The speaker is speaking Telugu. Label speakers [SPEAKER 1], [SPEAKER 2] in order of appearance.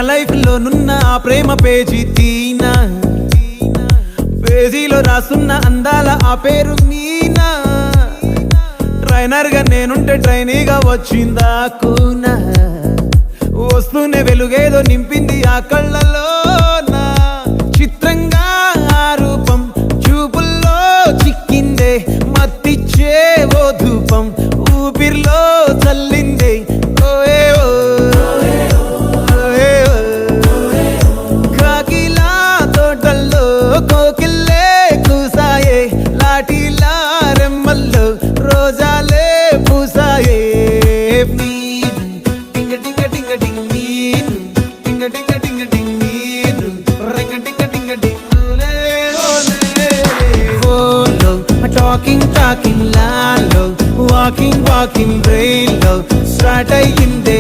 [SPEAKER 1] లైఫ్ లో నున్న ఆ ప్రేమ పేజీ తీనా, పేజీలో రాసున్న అందాల ఆ పేరు మీనా. ట్రైనర్ గా నేనుంటే ట్రైనీగా వచ్చిందా కూనా, వస్తూనే వెలుగేదో నింపింది ఆ కళ్ళలోనా. చిత్రంగా ఆ రూపం చూపుల్లో చిక్కిందే, మత్తిచ్చే ఓ ధూపం ఊపిరిలో చల్లిందే. కాకిలా తోటల్లో కోకిల్లే కూసాయే, లాఠీలా రెమ్మల్లో రోజాలే పూసాయే. టింగ టింగ టింగ టింగ్ నీరు, టింగ టింగ టింగ టింగ్ నీరు, రింగ టింగ టింగ టింగ్ ఓలో. టాకింగ్ టాకింగ్ లాలో, వాకింగ్ వాకింగ్ బ్రెయిన్ లో స్టార్ట్ అయ్యిందే.